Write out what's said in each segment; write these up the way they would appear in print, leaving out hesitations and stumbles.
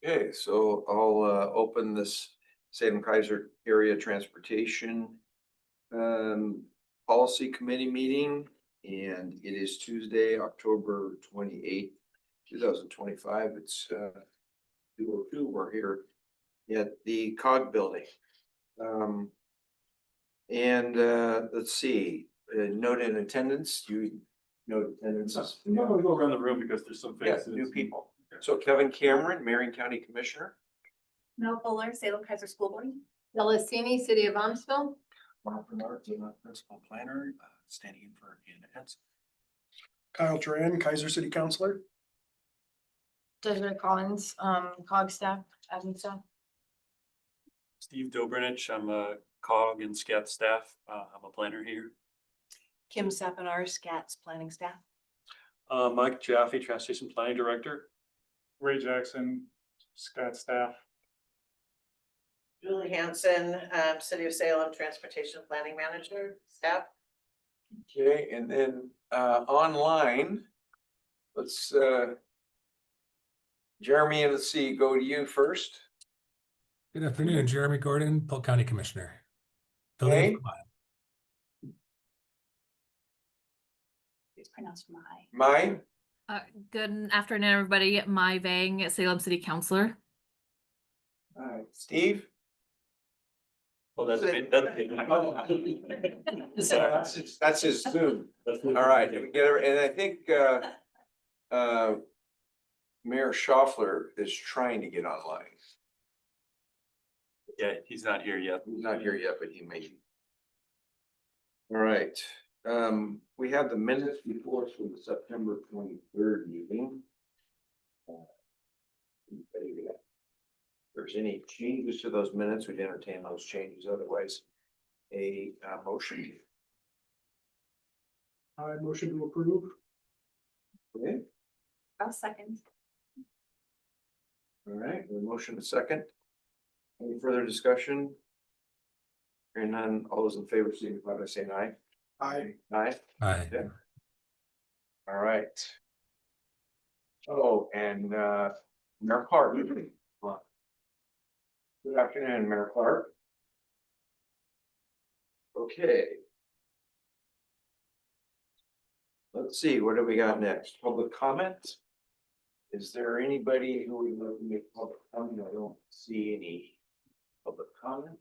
Okay, so I'll open this Salem-Keizer Area Transportation Policy Committee meeting, and it is Tuesday, October 28th, 2025. It's 2:02. We're here at the COG building. Let's see, note in attendance, you note attendance. I'm not gonna go around the room because there's some Yeah, faces. new people. So Kevin Cameron, Marion County Commissioner. Mel Fuller, Salem-Keizer School Board. Delacini, City of Amstville. Mark Bernard, Principal Planner, standing in for Anna Hens. Kyle Duran, Kaiser City Councilor. Desiree Collins, COG staff, admin staff. Steve Dobrinich, I'm a COG and SKATS staff. I'm a planner here. Kim Sapinar, SKATS Planning Staff. Mike Jaffe, Transportation Planning Director. Ray Jackson, Scott staff. Julie Hanson, City of Salem Transportation Planning Manager, staff. Okay, and then online, let's Jeremy, and let's see, go to you first. Good afternoon, Jeremy Gordon, Polk County Commissioner. Okay. It's pronounced my. My, Good afternoon, everybody. Mai Vang, Salem City Councilor. Steve. Well, that's That's his Zoom. All right, and I think Mayor Schaffler is trying to get online. Yeah, he's not here yet. He's not here yet, but he may be. All right, we have the minutes before us from the September 23rd meeting. If there's any changes to those minutes, we'd entertain those changes. Otherwise, a motion. I motion to approve. Okay, I'll second. all right, a motion a second. Any further discussion? Hearing none, all those in favor, signify by saying aye. Aye. Aye. Aye. Yeah. All right. Oh, and Mayor Clark. Good afternoon, Mayor Clark. Okay. Let's see, what do we got next? Public comment? Is there anybody who would like to make public comment? I don't see any public comment.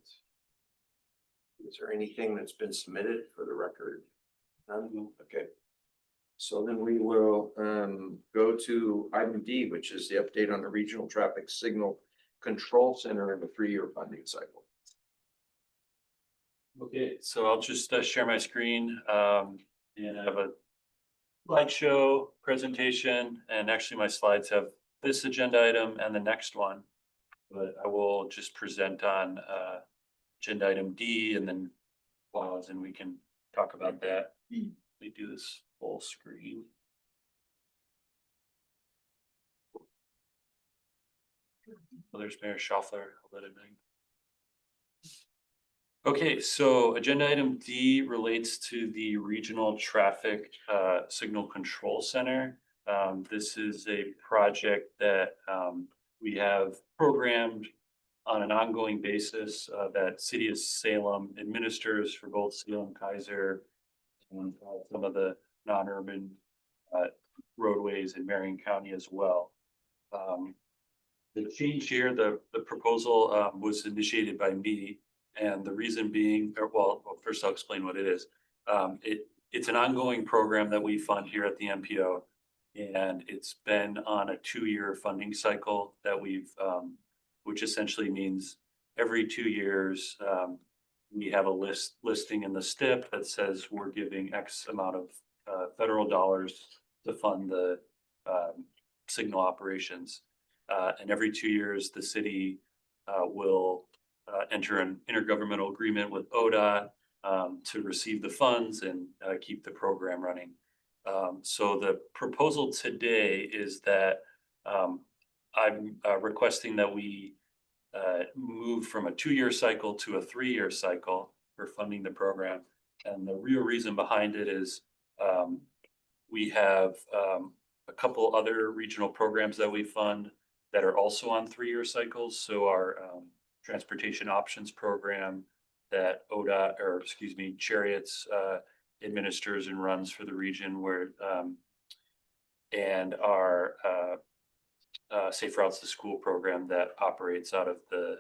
Is there anything that's been submitted for the record? None? Okay. So then we will go to item D, which is the update on the Regional Traffic Signal Control Center in the 3-year funding cycle. Okay, so I'll just share my screen and have a slideshow presentation, and actually my slides have this agenda item and the next one, but I will just present on agenda item D and then pause and we can talk about that. Let me do this full screen. Well, there's Mayor Schaffler. I'll let him in. Okay, so agenda item D relates to the Regional Traffic Signal Control Center. This is a project that we have programmed on an ongoing basis that City of Salem administers for both Salem-Keizer and some of the non-urban roadways in Marion County as well. The change here, the proposal was initiated by me. And the reason being, well, first I'll explain what it is. It's an ongoing program that we fund here at the MPO, and it's been on a 2-year funding cycle that we've, which essentially means every 2 years, we have a listing in the STIP that says we're giving X amount of federal dollars to fund the signal operations. And every 2 years, the city will enter an intergovernmental agreement with ODOT to receive the funds and keep the program running. So the proposal today is that I'm requesting that we move from a 2-year cycle to a 3-year cycle for funding the program. And the real reason behind it is we have a couple other regional programs that we fund. that are also on 3-year cycles. So our transportation options program that ODOT, or excuse me, Chariots administers and runs for the region, where and our Safe Routes to School program that operates out of the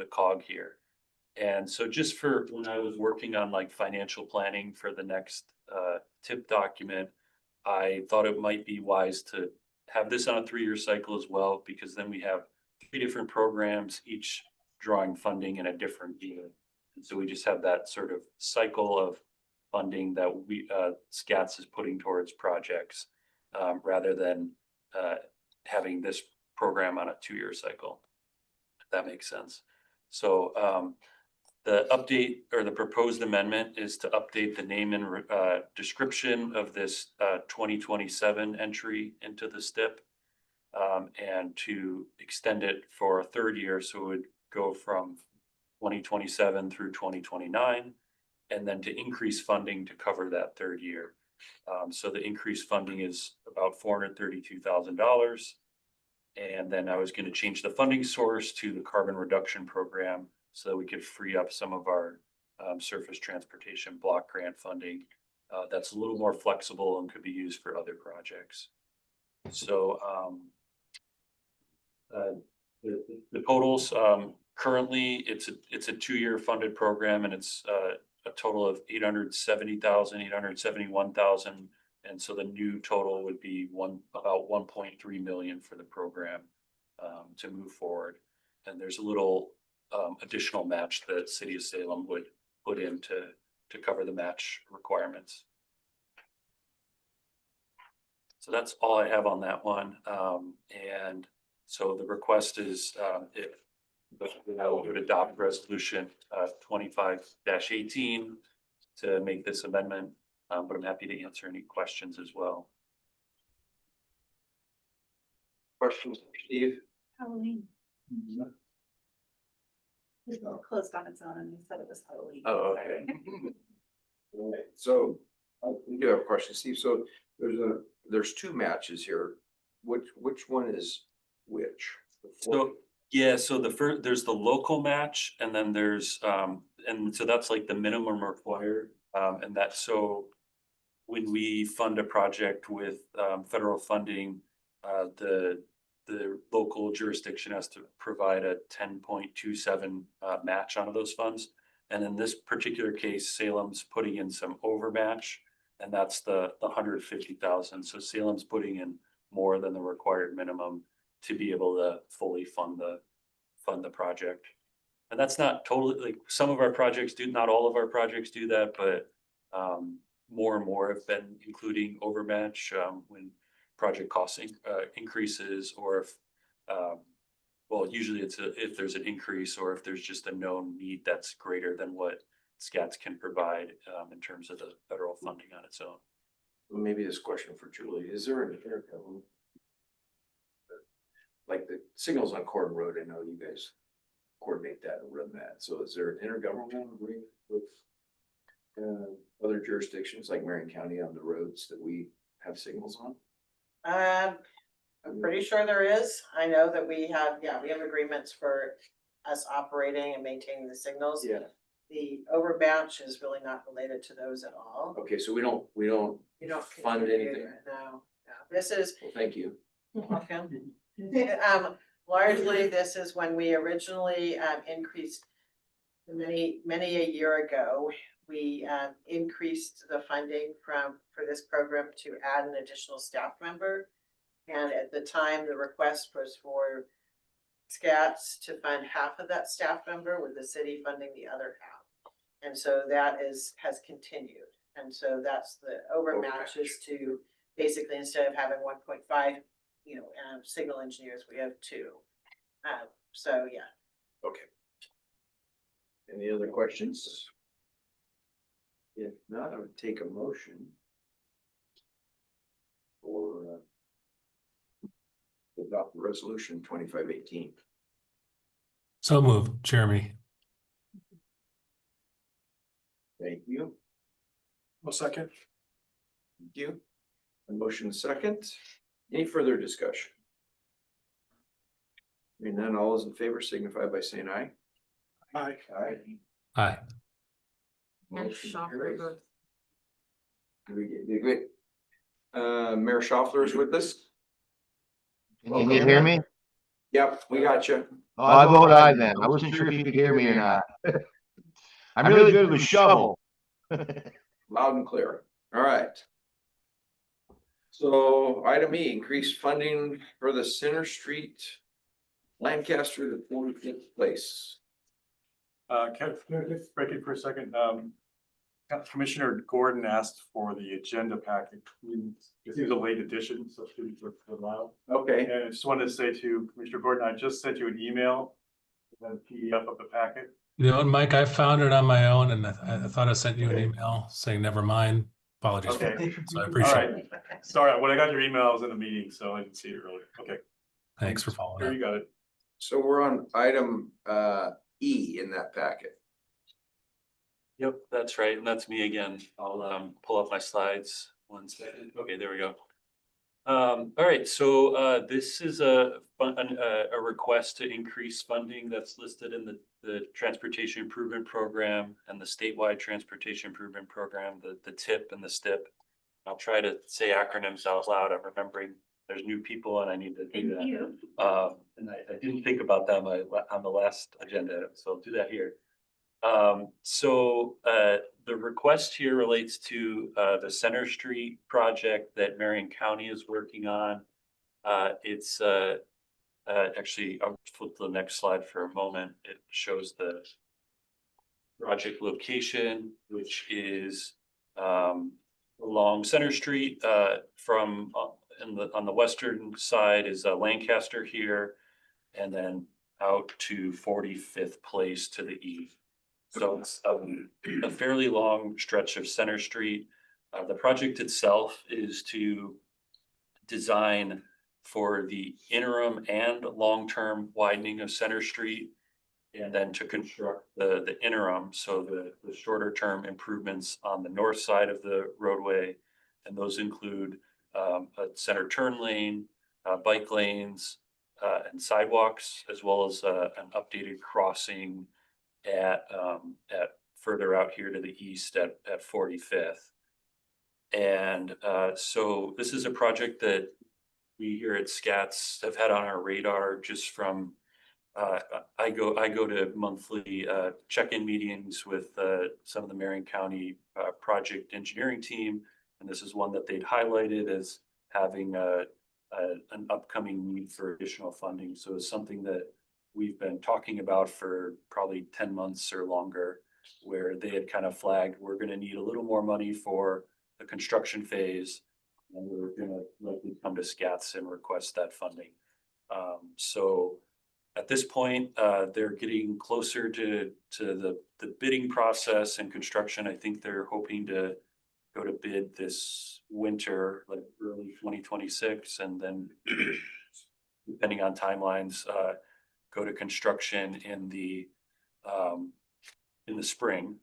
COG here. And so just for when I was working on like financial planning for the next TIP document, I thought it might be wise to have this on a 3-year cycle as well, because then we have 3 different programs, each drawing funding in a different year. And so we just have that sort of cycle of funding that we SKATS is putting towards projects, rather than having this program on a 2-year cycle, if that makes sense. So the update or the proposed amendment is to update the name and description of this 2027 entry into the STIP, and to extend it for a 3rd year. So it would go from 2027 through 2029, and then to increase funding to cover that 3rd year. So the increased funding is about $432,000. And then I was going to change the funding source to the carbon reduction program so that we could free up some of our surface transportation block grant funding. That's a little more flexible and could be used for other projects. So the totals, currently it's a 2-year funded program, and it's a total of 870,000, 871,000. And so the new total would be about 1.3 million for the program to move forward. And there's a little additional match that City of Salem would put in to cover the match requirements. So that's all I have on that one. And so the request is if we would adopt resolution 25-18 to make this amendment. But I'm happy to answer any questions as well. Questions, for Steve? Halloween. It closed on its own and they said it was Halloween. Oh, okay. All right, so we do have a question, Steve. So there's 2 matches here. Which one is which? So yeah, so there's the local match, and then there's and so that's like the minimum required, and that's so when we fund a project with federal funding, the local jurisdiction has to provide a 10.27 match onto those funds. And in this particular case, Salem's putting in some overmatch, and that's the 150,000. So Salem's putting in more than the required minimum to be able to fully fund the project. And that's not totally, like, some of our projects do, not all of our projects do that, but more and more have been including overmatch when project costing increases, or if well, usually it's if there's an increase, or if there's just a known need that's greater than what SKATS can provide in terms of the federal funding on its own. Maybe this question for Julie: is there an intergovernmental, like the signals on Corden Road? I know you guys coordinate that and run that. So is there an intergovernmental agreement with other jurisdictions like Marion County on the roads that we have signals on? I'm pretty sure there is. I know that we have agreements for us operating and maintaining the signals. Yeah. The overmatch is really not related to those at all. Okay, so we don't You don't fund contribute, anything. No. This is Well, thank you. welcome. Largely, this is when we originally increased many a year ago. We increased the funding for this program to add an additional staff member. And at the time, the request was for SKATS to fund half of that staff member, with the city funding the other half. And so that has continued. And so that's the overmatch, is to basically, instead of having 1.5, signal engineers, we have 2. So yeah. Okay. Any other questions? If not, I would take a motion for adopt resolution 25-18. So moved, Jeremy. Thank you. I'll second. Thank you. A motion second. Any further discussion? And then all those in favor signify by saying aye. Aye. Aye. Aye. Mayor Motion Schaffler carries. votes. Did we Mayor Schaffler is with us? Can you hear me? Yep, we got you. Oh, I vote aye then. I wasn't sure if you could hear me or not. I'm really good with shovel. Loud and clear. All right. So item E, increased funding for the Center Street, Lancaster to 45th place. Can I just break it for a second? Commissioner Gordon asked for the agenda packet. This is a late addition, so students are allowed. Okay, And I just wanted to say to Commissioner Gordon, I just sent you an email, and a PDF of the packet. You know, Mike, I found it on my own and I thought I sent you an email saying, never mind. Apologies. for Okay. that. So I All appreciate it. right. Sorry, when I got your email, I was in a meeting, so I didn't see it earlier. Okay. Thanks for following Here up. you got it. so we're on item E in that packet. Yep, that's right. And that's me again. I'll pull up my slides. 1 second. Okay, there we go. All right, so this is a request to increase funding that's listed in the Transportation Improvement Program and the statewide Transportation Improvement Program, the TIP and the STIP. I'll try to say acronyms out loud. I'm remembering there's new people and I need to do that. Thank you. And I didn't think about them on the last agenda, so I'll do that here. The request here relates to the Center Street project that Marion County is working on. It's actually, I'll flip to the next slide for a moment. It shows the project location, which is along Center Street from on the western side is Lancaster here, and then out to 45th Place to the east. So it's a fairly long stretch of Center Street. The project itself is to design for the interim and long-term widening of Center Street, and then to construct the interim, so the shorter term improvements on the north side of the roadway. And those include a center turn lane, bike lanes, and sidewalks, as well as an updated crossing at further out here to the east at 45th. And so this is a project that we here at SKATS have had on our radar just from I go to monthly check-in meetings with some of the Marion County project engineering team, and this is one that they'd highlighted as having an upcoming need for additional funding. So it's something that we've been talking about for probably 10 months or longer, where they had kind of flagged, we're going to need a little more money for the construction phase, and we're going to likely come to SKATS and request that funding. So at this point, they're getting closer to the bidding process and construction. I think they're hoping to go to bid this winter, like early 2026, and then depending on timelines, go to construction in the spring.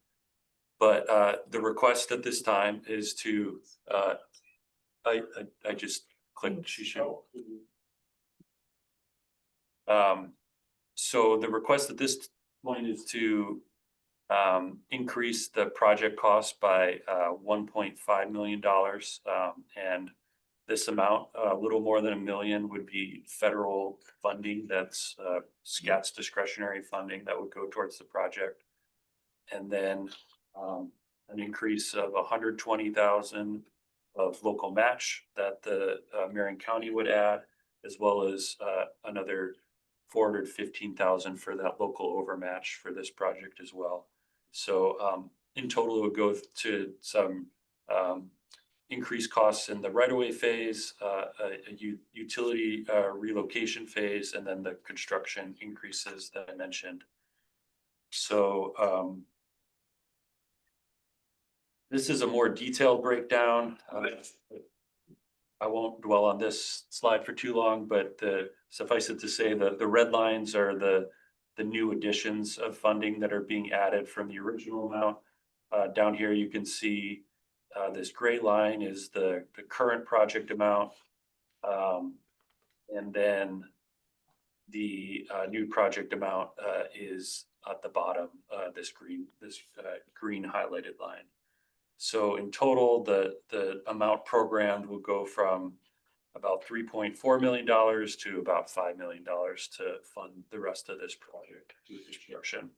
But the request at this time is to I just clicked. She should. So the request at this point is to increase the project cost by $1.5 million, and this amount, a little more than $1 million, would be federal funding. That's SKATS discretionary funding that would go towards the project. And then an increase of $120,000 of local match that the Marion County would add, as well as another $415,000 for that local overmatch for this project as well. So in total, it would go to some increased costs in the right-of-way phase, a utility relocation phase, and then the construction increases that I mentioned. So this is a more detailed breakdown. I won't dwell on this slide for too long, but suffice it to say that the red lines are the new additions of funding that are being added from the original amount. Down here, you can see this gray line is the current project amount. And then the new project amount is at the bottom, this green highlighted line. So in total, the amount programmed will go from about $3.4 million to about $5 million to fund the rest of this project construction.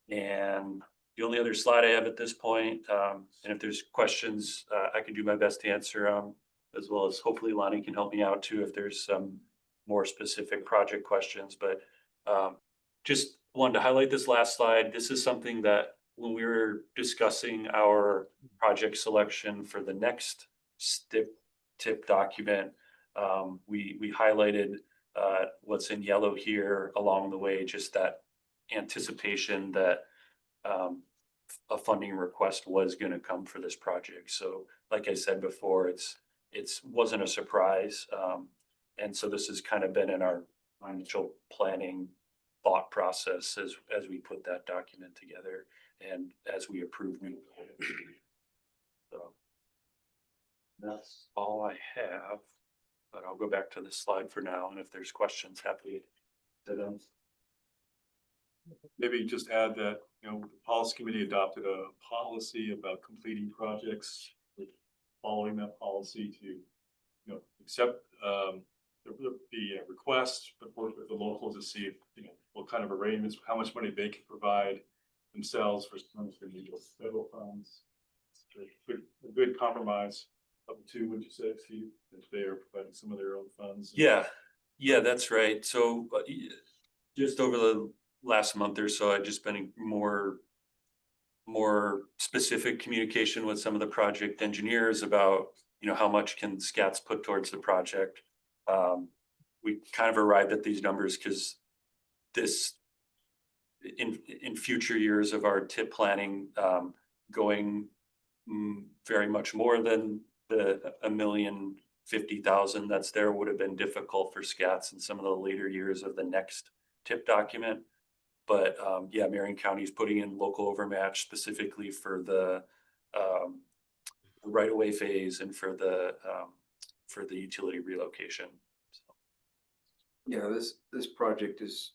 And the only other slide I have at this point, and if there's questions, I can do my best to answer them, as well as hopefully Lonnie can help me out too if there's some more specific project questions. But just wanted to highlight this last slide. This is something that when we were discussing our project selection for the next tip document, we highlighted what's in yellow here along the way, just that anticipation that a funding request was going to come for this project. So like I said before, it wasn't a surprise. And so this has kind of been in our financial planning thought process as we put that document together and as we approve new. So that's all I have, but I'll go back to this slide for now. And if there's questions, happy to them. Maybe just add that, you know, the policy committee adopted a policy about completing projects, following that policy to, you know, accept the request, but work with the locals to see if, you know, what kind of arrangements, how much money they can provide themselves for some of the federal funds. A good compromise of the two, would you say, Steve, if they are providing some of their own funds? Yeah, that's right. So just over the last month or so, I've just been in more specific communication with some of the project engineers about, you know, how much can SKATS put towards the project. We kind of arrived at these numbers because this in future years of our TIP planning, going very much more than the $1,050,000 that's there would have been difficult for SKATS in some of the later years of the next TIP document. But yeah, Marion County is putting in local overmatch specifically for the right-of-way phase and for the utility relocation. So. Yeah, this project has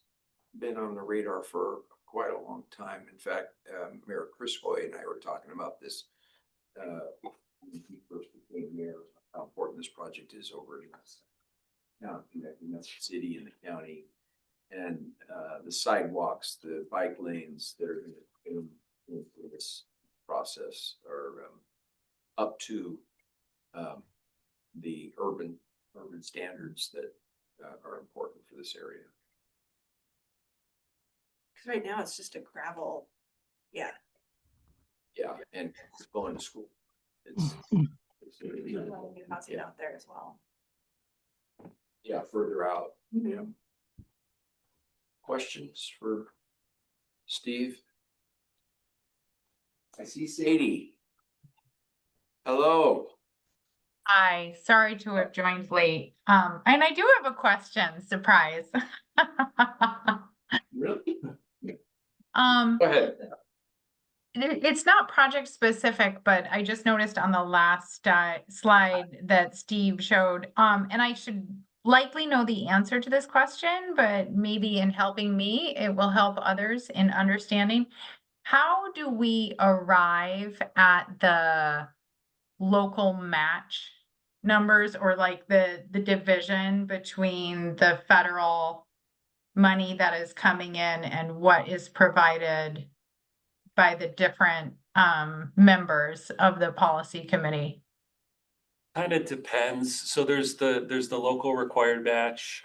been on the radar for quite a long time. In fact, Mayor Criscoy and I were talking about this when he first became mayor, how important this project is over in connecting the city and the county. And the sidewalks, the bike lanes that are in this process are up to the urban standards that are important for this area. Because right now it's just a gravel, yeah. Yeah, and it's going to school. It's There's a lot of new housing out there as well. yeah, further out. Yeah. Questions for Steve? I see Sadie. Hello. Hi, sorry to have joined late. And I do have a question, surprise. Really? Go ahead. It's not project specific, but I just noticed on the last slide that Steve showed, and I should likely know the answer to this question, but maybe in helping me, it will help others in understanding. How do we arrive at the local match numbers, or like the division between the federal money that is coming in and what is provided by the different members of the policy committee? Kind of depends. So there's the local required match,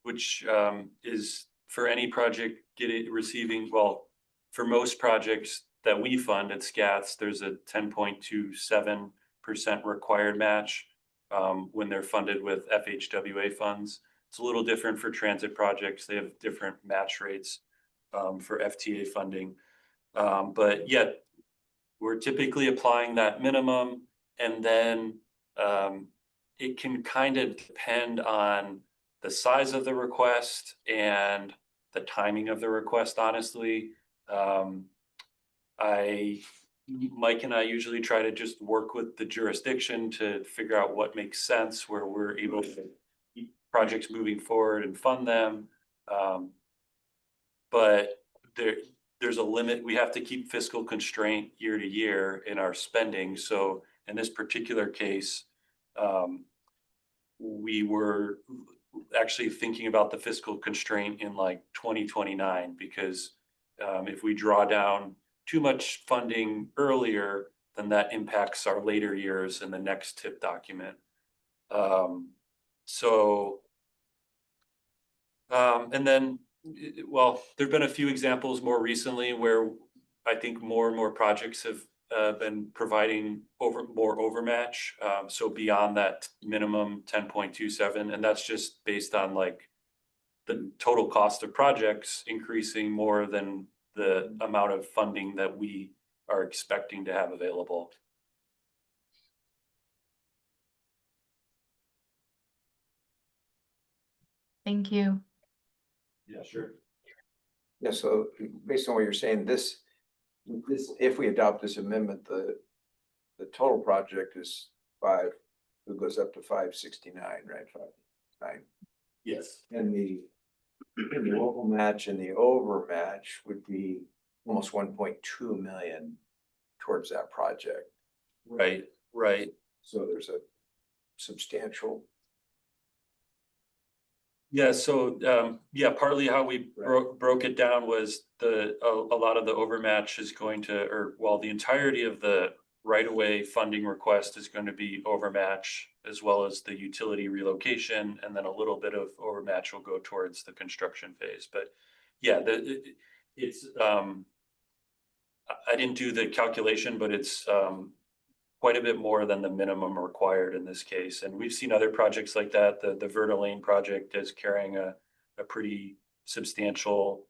which is for any project receiving, well, for most projects that we fund at SKATS, there's a 10.27% required match when they're funded with FHWA funds. It's a little different for transit projects. They have different match rates for FTA funding. But yet we're typically applying that minimum, and then it can kind of depend on the size of the request and the timing of the request, honestly. Mike and I usually try to just work with the jurisdiction to figure out what makes sense, where we're able to projects moving forward and fund them. But there's a limit. We have to keep fiscal constraint year to year in our spending. So in this particular case, we were actually thinking about the fiscal constraint in like 2029, because if we draw down too much funding earlier, then that impacts our later years in the next TIP document. And then, well, there've been a few examples more recently where I think more and more projects have been providing more overmatch. So beyond that minimum 10.27, and that's just based on like the total cost of projects increasing more than the amount of funding that we are expecting to have available. Thank you. Yeah, sure. Yeah, so based on what you're saying, this, if we adopt this amendment, the total project is it goes up to 569, right? 569. Yes. And the local match and the overmatch would be almost 1.2 million towards that project. Right. So there's a substantial. Yeah, so partly how we broke it down was a lot of the overmatch is going to, the entirety of the right-of-way funding request is going to be overmatch, as well as the utility relocation, and then a little bit of overmatch will go towards the construction phase. But yeah, it's I didn't do the calculation, but it's quite a bit more than the minimum required in this case. And we've seen other projects like that. The Verta Lane project is carrying a pretty substantial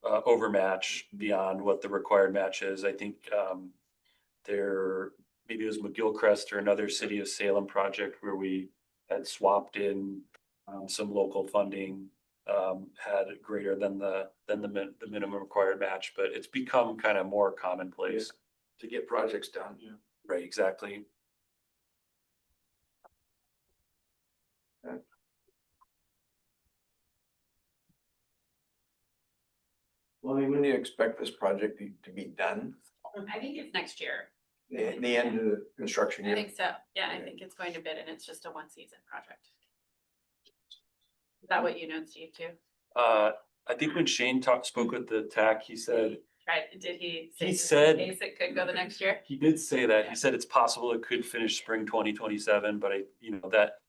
overmatch beyond what the required match is. I think maybe it was McGillcrest or another City of Salem project where we had swapped in some local funding, had greater than the minimum required match, but it's become kind of more commonplace. To get projects done. Yeah. Right, exactly. Well, I mean, when do you expect this project to be done? I think it's next year. The end of the construction I year? think so. Yeah, I think it's going to bid and it's just a one season project. Is that what you know, Steve, too? I think when Shane spoke with the TAC, he said, Right, did he say? He just said- in case it could go the next year? he did say that. He said it's possible it could finish spring 2027, but that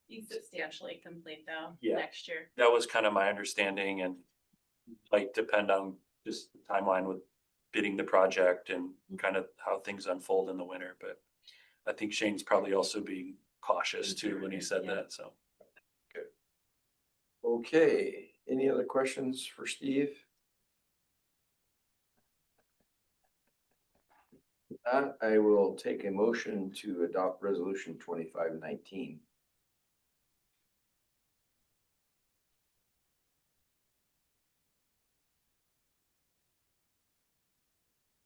He's substantially complete though, Yeah. next year. was kind of my understanding, and like depend on just the timeline with bidding the project and kind of how things unfold in the winter. But I think Shane's probably also being cautious too when he said Yeah. that, so. Okay, any other questions for Steve? I will take a motion to adopt resolution 2519.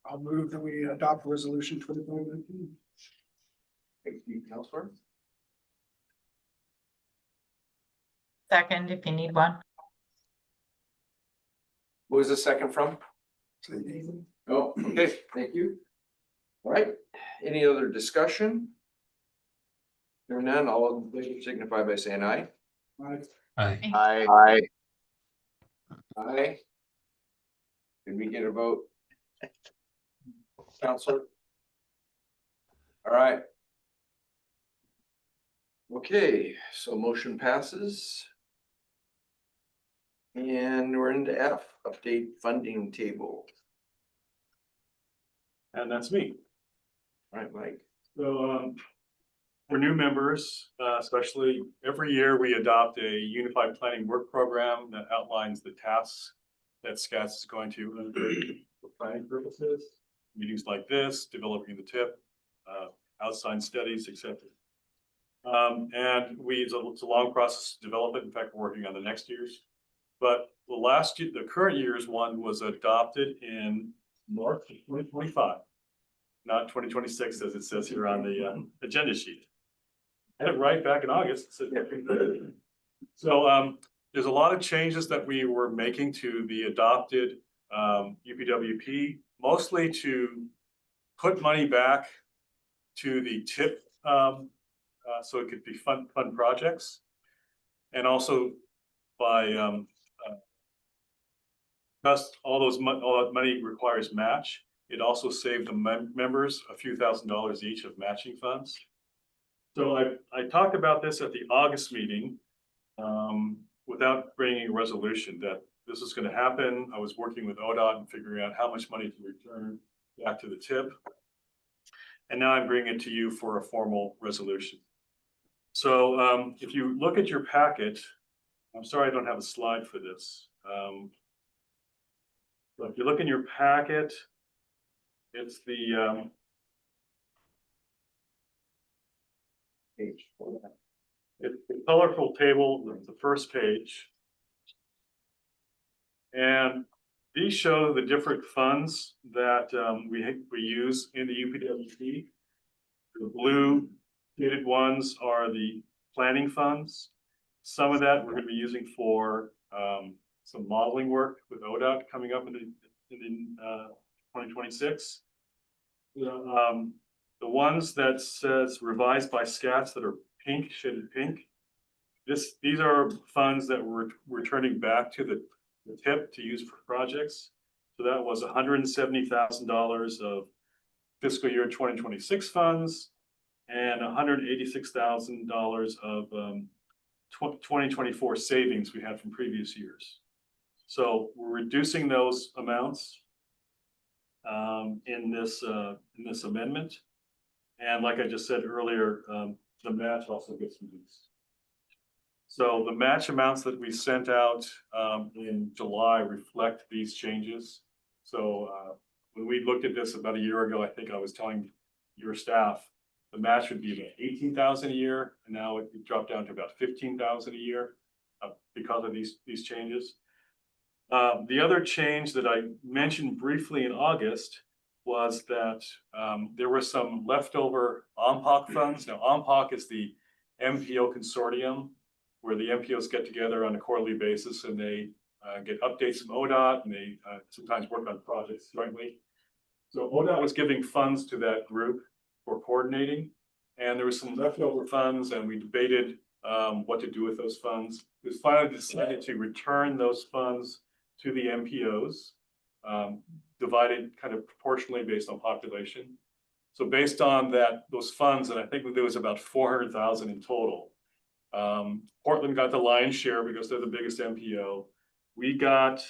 I'll move that we adopt resolution 2519. Thank you, Counselor. Second, if you need one. What was the second from? Oh, okay, thank you. All right, any other discussion? Hearing none, all in favor signify by saying aye. Aye. Aye. Did we get a vote? Counselor? All right. Okay, so motion passes. And we're into F, update funding table. And that's me. All right, Mike. So, for new members, especially every year we adopt a unified planning work program that outlines the tasks that SKATS is going to undertake for planning purposes. Meetings like this, developing the TIP, outside studies, etc. And it's a long process to develop it. In fact, we're working on the next year's. But the current year's one was adopted in March of 2025. Not 2026, as it says here on the agenda sheet. had it right back in August. So, there's a lot of changes that we were making to the adopted UPWP, mostly to put money back to the TIP, so it could be fund projects. And also by because all that money requires match, it also saved the members a few $1,000s each of matching funds. So I talked about this at the August meeting, without bringing a resolution that this is going to happen. I was working with ODOT and figuring out how much money to return back to the TIP. And now I'm bringing it to you for a formal resolution. So if you look at your packet, I'm sorry I don't have a slide for this. But if you look in your packet, it's the Page 4. it's the colorful table, the first page. And these show the different funds that we use in the UPWP. The blue shaded ones are the planning funds. Some of that we're going to be using for some modeling work with ODOT coming up in 2026. The ones that says revised by SKATS that are pink, shaded pink. These are funds that we're returning back to the TIP to use for projects. So that was $170,000 of fiscal year 2026 funds and $186,000 of 2024 savings we had from previous years. So we're reducing those amounts in this amendment. And like I just said earlier, the match also gets reduced. So the match amounts that we sent out in July reflect these changes. So when we looked at this about a year ago, I think I was telling your staff the match would be about 18,000 a year, and now it dropped down to about 15,000 a year because of these changes. The other change that I mentioned briefly in August was that there were some leftover OMPOC funds. Now, OMPOC is the MPO consortium, where the MPOs get together on a quarterly basis and they get updates from ODOT and they sometimes work on projects jointly. So ODOT was giving funds to that group for coordinating, and there was some leftover funds, and we debated what to do with those funds. It was finally decided to return those funds to the MPOs, divided kind of proportionally based on population. So based on those funds, and I think there was about 400,000 in total. Portland got the lion's share because they're the biggest MPO. We got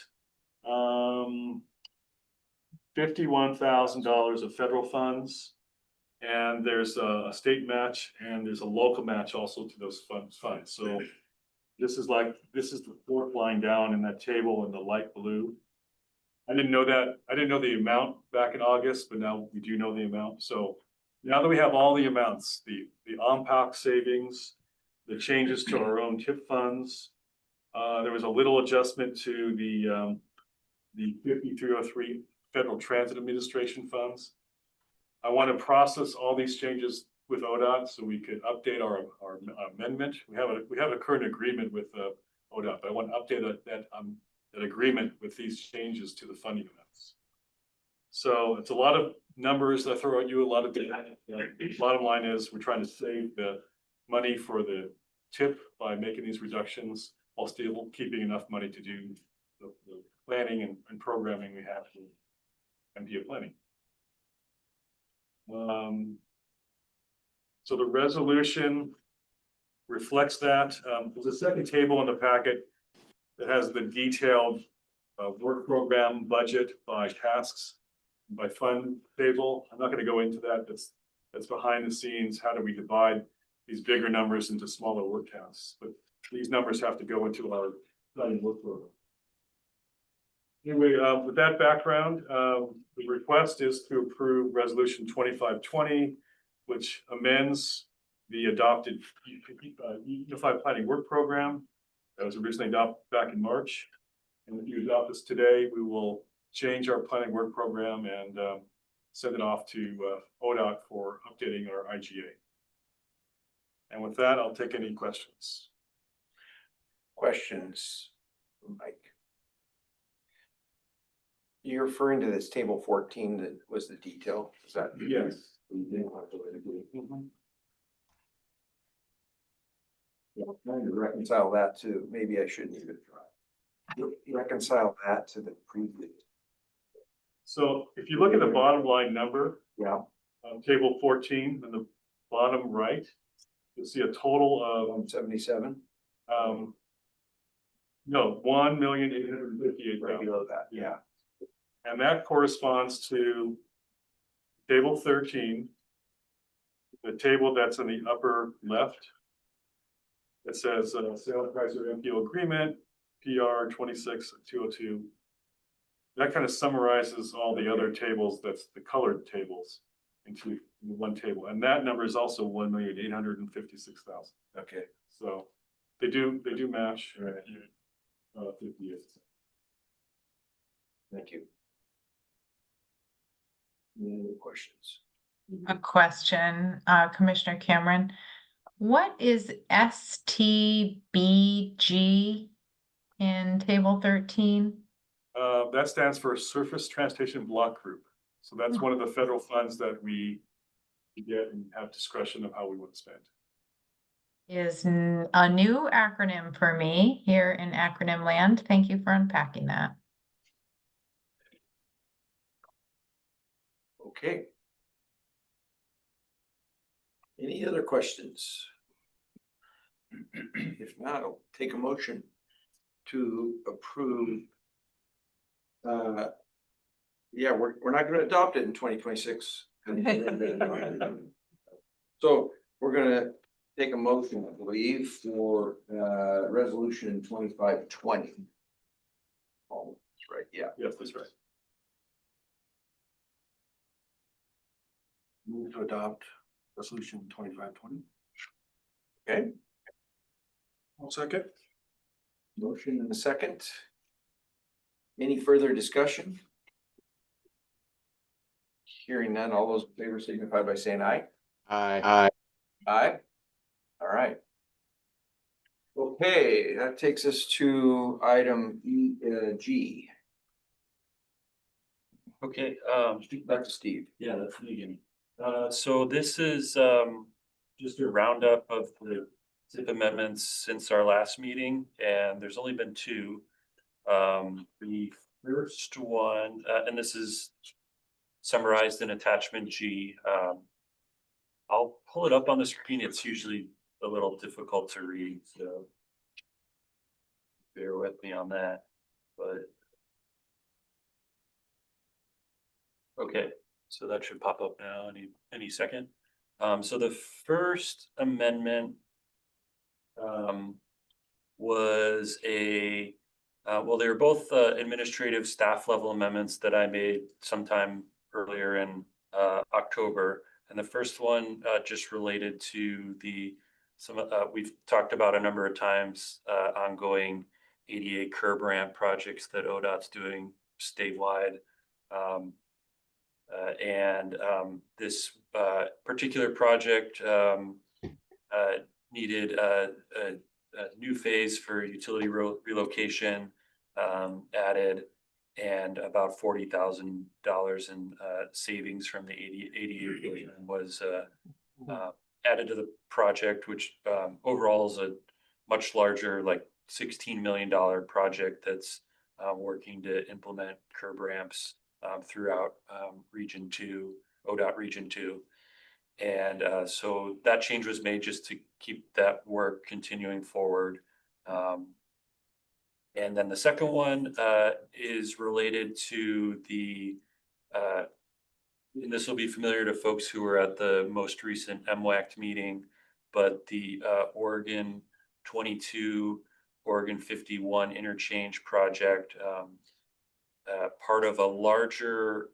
$51,000 of federal funds, and there's a state match and there's a local match also to those funds. So this is the fourth line down in that table in the light blue. I didn't know that. I didn't know the amount back in August, but now we do know the amount. So now that we have all the amounts, the OMPOC savings, the changes to our own TIP funds, there was a little adjustment to the 5303 Federal Transit Administration funds. I want to process all these changes with ODOT so we could update our amendment. We have a current agreement with ODOT, but I want to update that agreement with these changes to the funding amounts. So it's a lot of numbers I throw at you, a lot of data. Bottom line is we're trying to save the money for the TIP by making these reductions while still keeping enough money to do the planning and programming we have for MPO planning. So the resolution reflects that. There's a second table in the packet that has the detailed work program budget by tasks, by fund table. I'm not going to go into that. That's behind the scenes. How do we divide these bigger numbers into smaller work tasks? But these numbers have to go into our planning work program. Anyway, with that background, the request is to approve resolution 2520, which amends the adopted Unified Planning Work Program that was originally adopted back in March. And if you adopt this today, we will change our planning work program and send it off to ODOT for updating our IGA. And with that, I'll take any questions. Questions, Mike? You're referring to this table 14 that was the detail, is that? Yes. Yeah, trying to reconcile that to, maybe I shouldn't even try. Reconcile that to the previous. So if you look at the bottom line number, Yeah. table 14, in the bottom right, you'll see a total of 177, no, 1,858,000. right below that, yeah. And that corresponds to table 13, the table that's in the upper left. It says Salem-Keizer MPO agreement, PR 26202. That kind of summarizes all the other tables, that's the colored tables, into one table. And that number is also 1,856,000. Okay. So they do match. Right. 58. Thank you. Any other questions? A question, Commissioner Cameron. What is STBG in table 13? That stands for Surface Transportation Block Group. So that's one of the federal funds that we get and have discretion of how we want to spend. Is a new acronym for me here in acronym land. Thank you for unpacking that. Okay. Any other questions? If not, I'll take a motion to approve. Yeah, we're not gonna adopt it in 2026. So we're gonna take a motion, I believe, for resolution 2520. Oh, that's right, yeah. Yes, that's right. Move to adopt resolution 2520. Okay, I'll second. motion in a second. Any further discussion? Hearing none, all those in favor signify by saying aye. Aye. Aye. All right. Okay, that takes us to item G. Okay, Back to Steve. yeah, that's the beginning. So this is just a roundup of the SIP amendments since our last meeting, and there's only been two. The first one, and this is summarized in attachment G. I'll pull it up on the screen. It's usually a little difficult to read, so bear with me on that, but okay, so that should pop up now any second. So the first amendment was well, they were both administrative staff level amendments that I made sometime earlier in October. And the first one just related to we've talked about a number of times ongoing ADA curb ramp projects that ODOT's doing statewide. This particular project needed a new phase for utility relocation added, and about $40,000 in savings from the ADA was added to the project, which overall is a much larger, like $16 million project that's working to implement curb ramps throughout Region 2, ODOT Region 2. And so that change was made just to keep that work continuing forward. And then the second one is related to and this will be familiar to folks who were at the most recent MWACT meeting, but the Oregon 22, Oregon 51 interchange project, part of a larger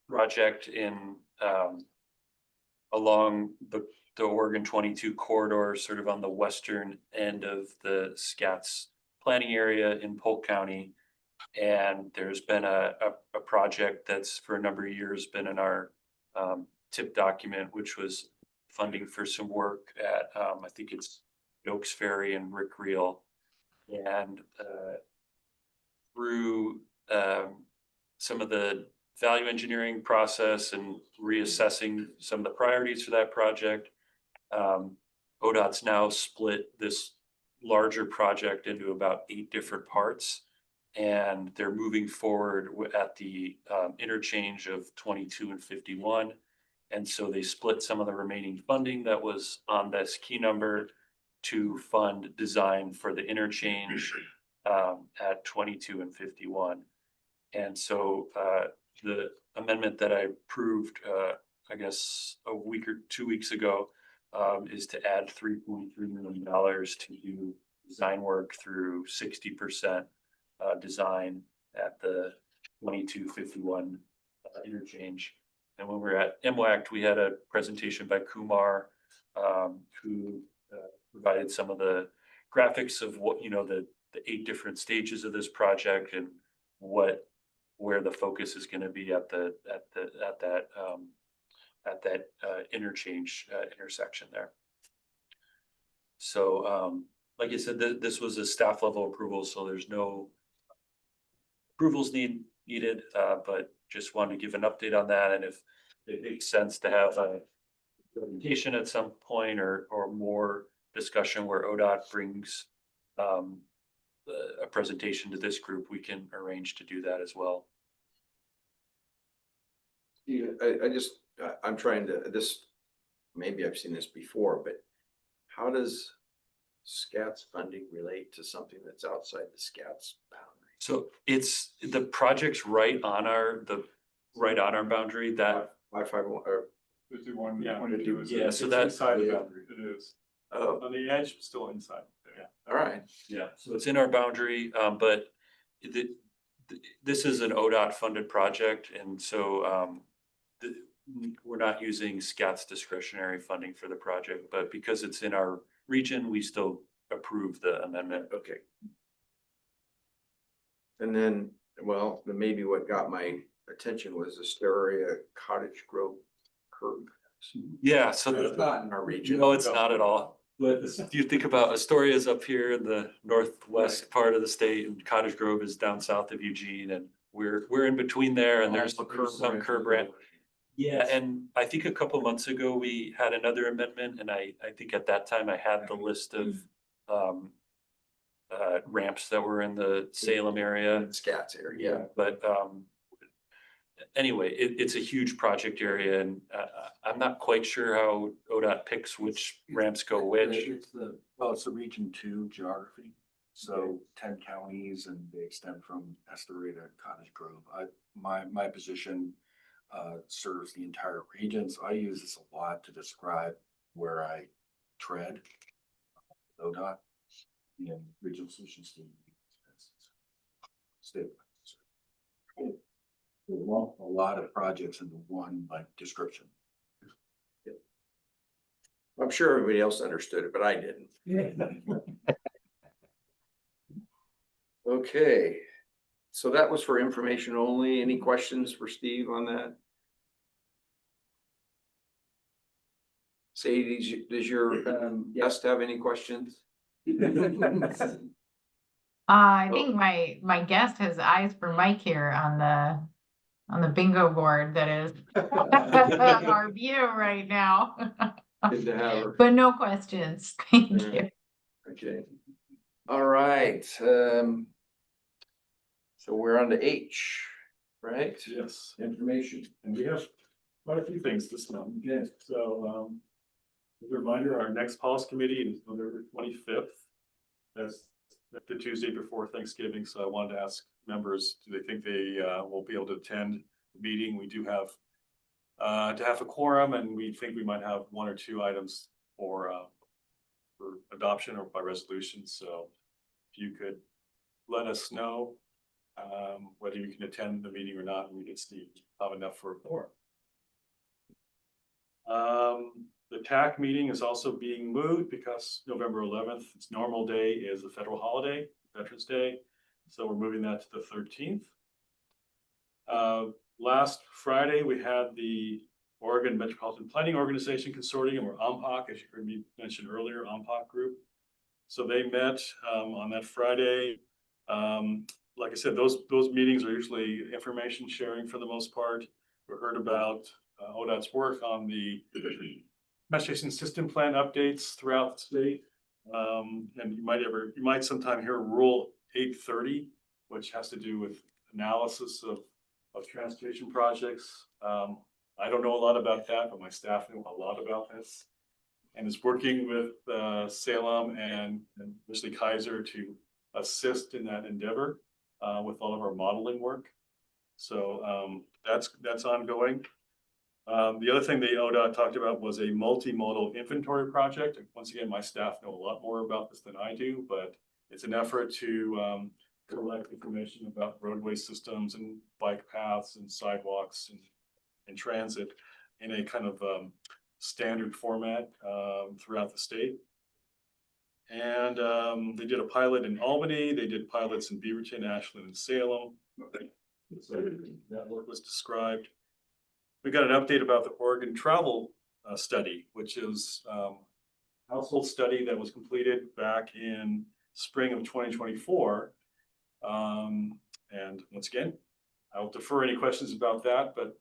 project along the Oregon 22 corridor, sort of on the western end of the SKATS planning area in Polk County. And there's been a project that's for a number of years been in our TIP document, which was funding for some work at, I think it's Oaks Ferry and Rick Reel. And through some of the value engineering process and reassessing some of the priorities for that project, ODOT's now split this larger project into about 8 different parts. And they're moving forward at the interchange of 22 and 51. And so they split some of the remaining funding that was on this key number to fund design for the interchange at 22 and 51. And so the amendment that I approved, I guess, a week or 2 weeks ago, is to add $3.3 million to do design work through 60% design at the 2251 interchange. And when we were at MWACT, we had a presentation by Kumar, who provided some of the graphics of what, the 8 different stages of this project and where the focus is going to be at that interchange intersection there. So like I said, this was a staff level approval, so there's no approvals needed, but just wanted to give an update on that. And if it makes sense to have a presentation at some point or more discussion where ODOT brings a presentation to this group, we can arrange to do that as well. Yeah, I'm trying to, maybe I've seen this before, but how does SKATS funding relate to something that's outside the SKATS boundary? So it's the project's right on our boundary that 551 or 51, yeah. Yeah, so that's inside the boundary, it is. oh, On the edge, still inside. Yeah. all right. yeah, so it's in our boundary, but this is an ODOT funded project, and so we're not using SKATS discretionary funding for the project, but because it's in our region, we still approve the amendment. Okay. And then, well, maybe what got my attention was Astoria Cottage Grove curb. Yeah, so It's not in our region. no, it's not at all. But if you think about Astoria's up here in the northwest part of the state, and Cottage Grove is down south of Eugene, and we're in between there, and there's some curb ramp. Yeah, and I think a couple months ago, we had another amendment, and I think at that time I had the list of ramps that were in the Salem area. SKATS area, yeah. But anyway, it's a huge project area, and I'm not quite sure how ODOT picks which ramps go which. It's the region 2 geography. So 10 counties, and they extend from Astoria to Cottage Grove. My position serves the entire region, so I use this a lot to describe where I tread ODOT and regional solutions team. State. A lot of projects into one description. I'm sure everybody else understood it, but I didn't. Okay, so that was for information only. Any questions for Steve on that? Sadie, does your guest have any questions? I think my guest has eyes for Mike here on the bingo board that is our view right now. Good to have her. But no questions. Thank you. Okay. All right. So we're on to H, right? Yes, Information. and we have quite a few things this month. Yes. So, as a reminder, our next policy committee is November 25th. That's the Tuesday before Thanksgiving. So I wanted to ask members, do they think they will be able to attend the meeting? We do have to have a quorum, and we think we might have 1 or 2 items for adoption or by resolution. So if you could let us know whether you can attend the meeting or not, and we can see have enough for a quorum. The TAC meeting is also being moved because November 11th, its normal day, is a federal holiday, Veterans Day. So we're moving that to the 13th. Last Friday, we had the Oregon Metropolitan Planning Organization Consortium, or OMPOC, as you heard me mention earlier, OMPOC group. So they met on that Friday. Like I said, those meetings are usually information sharing for the most part. We heard about ODOT's work on the transportation system plan updates throughout the state. And you might sometime hear Rule 830, which has to do with analysis of transportation projects. I don't know a lot about that, but my staff know a lot about this. And is working with Salem and Salem-Keizer to assist in that endeavor with all of our modeling work. So that's ongoing. The other thing the ODOT talked about was a multimodal inventory project. Once again, my staff know a lot more about this than I do, but it's an effort to collect information about roadway systems and bike paths and sidewalks and transit in a kind of standard format throughout the state. And they did a pilot in Albany. They did pilots in Beaverton, Ashland, and Salem. So that work was described. We got an update about the Oregon travel study, which is a household study that was completed back in spring of 2024. And once again, I'll defer any questions about that, but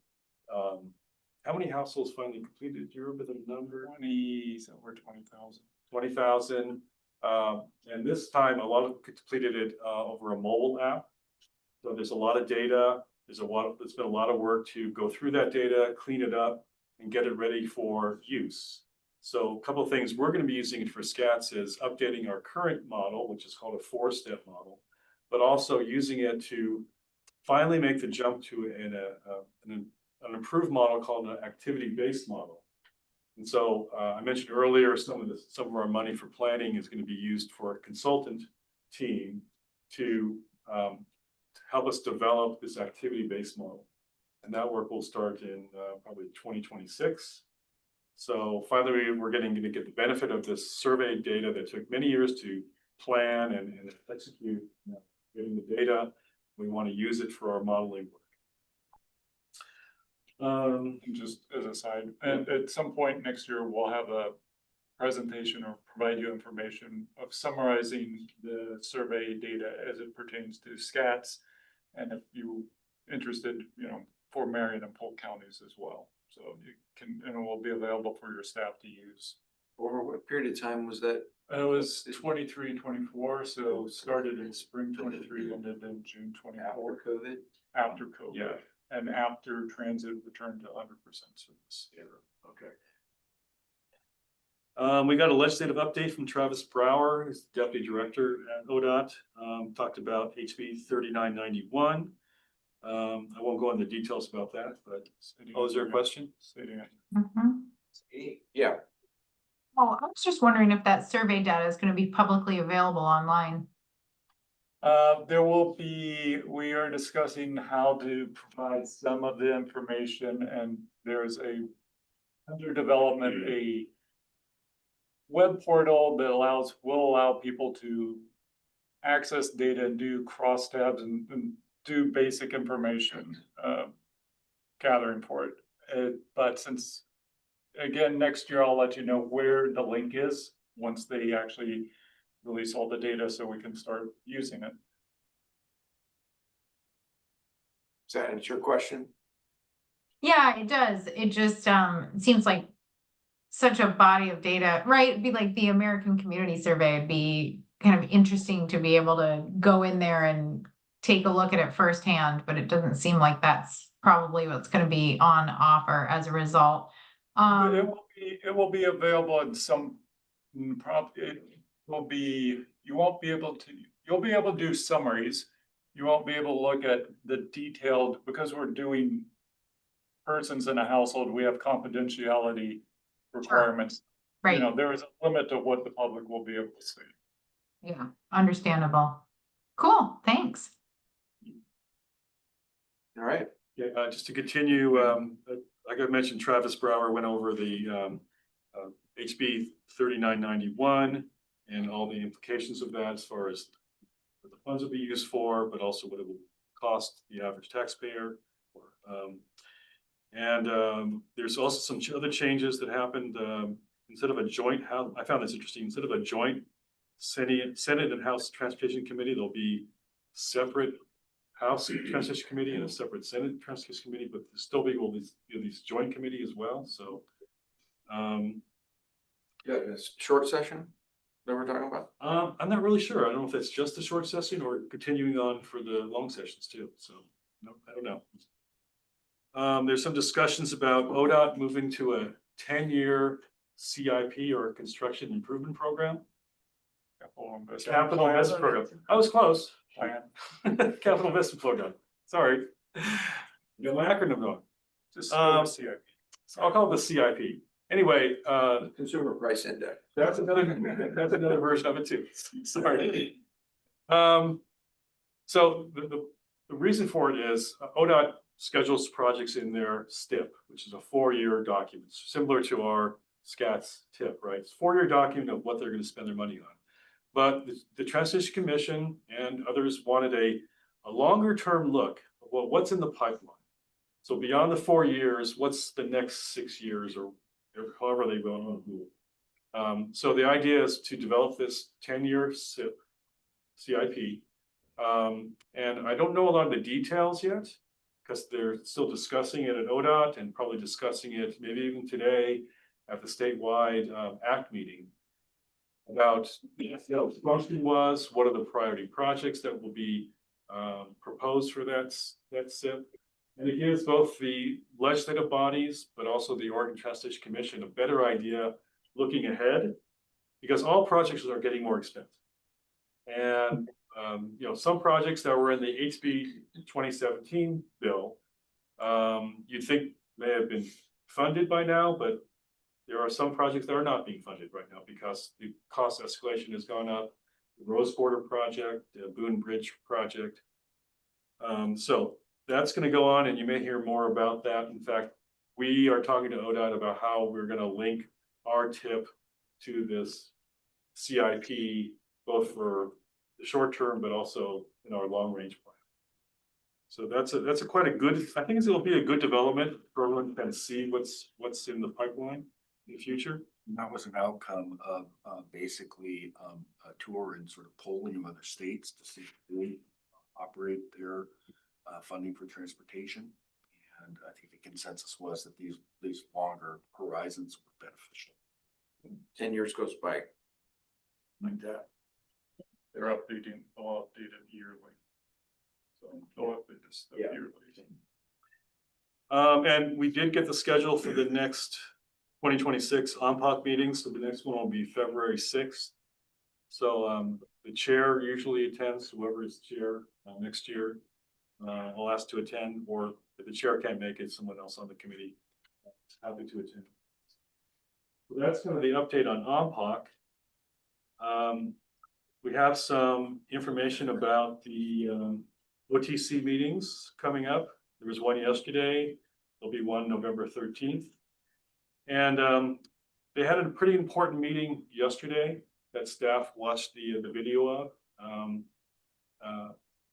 how many households finally completed? Do you remember the number? 20,000. 20,000. And this time, a lot of completed it over a mobile app. So there's a lot of data. There's been a lot of work to go through that data, clean it up, and get it ready for use. So a couple of things we're going to be using it for SKATS is updating our current model, which is called a 4-step model, but also using it to finally make the jump to an improved model called an activity-based model. And so I mentioned earlier, some of our money for planning is going to be used for a consultant team to help us develop this activity-based model. And that work will start in probably 2026. So finally, we're going to get the benefit of this survey data that took many years to plan and execute. Getting the data, we want to use it for our modeling work. Just as a side, and at some point next year, we'll have a presentation or provide you information of summarizing the survey data as it pertains to SKATS. And if you interested, for Marion and Polk counties as well. So you can, and it will be available for your staff to use. Over what period of time was that? It was 23, 24, so started in spring 23, ended in June 24. After COVID? After COVID. Yeah. And after transit returned to 100% service. Yeah. Okay. We got a legislative update from Travis Brower, who's the Deputy Director at ODOT. Talked about HB 3991. I won't go into details about that, but is there a question? Yeah. Oh, I was just wondering if that survey data is going to be publicly available online. There will be, we are discussing how to provide some of the information, and there's under development, a web portal that will allow people to access data and do cross tabs and do basic information gathering for it. But since, again, next year, I'll let you know where the link is once they actually release all the data so we can start using it. Does that answer your question? Yeah, it does. It just seems like such a body of data, right? It'd be like the American Community Survey. It'd be kind of interesting to be able to go in there and take a look at it firsthand, but it doesn't seem like that's probably what's going to be on offer as a result. It will be available in some, it will be, you'll be able to do summaries. You won't be able to look at the detailed, because we're doing persons in a household, we have confidentiality requirements. Right. There is a limit to what the public will be able to see. Yeah, understandable. Cool, thanks. All right. Yeah, just to continue, like I mentioned, Travis Brower went over the HB 3991 and all the implications of that as far as what the funds will be used for, but also what it will cost the average taxpayer. And there's also some other changes that happened. Instead of a joint house, I found this interesting. Instead of a joint Senate and House Transportation Committee, there'll be separate House Transportation Committee and a separate Senate Transportation Committee, but there's still be these joint committee as well. So, Yeah, it's short session that we're talking about. I'm not really sure. I don't know if that's just the short session or continuing on for the long sessions too. So, no, I don't know. There's some discussions about ODOT moving to a 10-year CIP or construction improvement program. Capital investment program. I was close. Capital investment program. Sorry. You got my acronym wrong. Just CIP. So I'll call it the CIP. Anyway, Consumer Price Index. that's another version of it too. Sorry. So the reason for it is ODOT schedules projects in their STIP, which is a 4-year document, similar to our SKATS TIP, right? It's a 4-year document of what they're going to spend their money on. But the Transportation Commission and others wanted a longer term look of what's in the pipeline. So beyond the 4 years, what's the next 6 years or however they go on. So the idea is to develop this 10-year CIP. And I don't know a lot of the details yet because they're still discussing it at ODOT and probably discussing it maybe even today at the statewide ACT meeting about what the function was, what are the priority projects that will be proposed for that SIP. And it gives both the legislative bodies, but also the Oregon Transportation Commission a better idea looking ahead, because all projects are getting more expensive. And some projects that were in the HB 2017 bill, you'd think may have been funded by now, but there are some projects that are not being funded right now because the cost escalation has gone up. The Rose Border project, the Boone Bridge project. So that's going to go on, and you may hear more about that. In fact, we are talking to ODOT about how we're going to link our TIP to this CIP, both for the short term, but also in our long range plan. So that's quite a good. I think it'll be a good development for everyone to kind of see what's in the pipeline in the future. And that was an outcome of basically a tour and sort of polling of other states to see if they operate their funding for transportation. And I think the consensus was that these longer horizons were beneficial. 10 years goes by like that. They're updating, all updated yearly. So they'll update this stuff yearly. And we did get the schedule for the next 2026 OMPOC meetings. So the next one will be February 6th. So the chair usually attends, whoever is chair next year. I'll ask to attend, or if the chair can't make it, someone else on the committee is happy to attend. So that's kind of the update on OMPOC. We have some information about the OTC meetings coming up. There was one yesterday. There'll be one November 13th. And they had a pretty important meeting yesterday that staff watched the video of.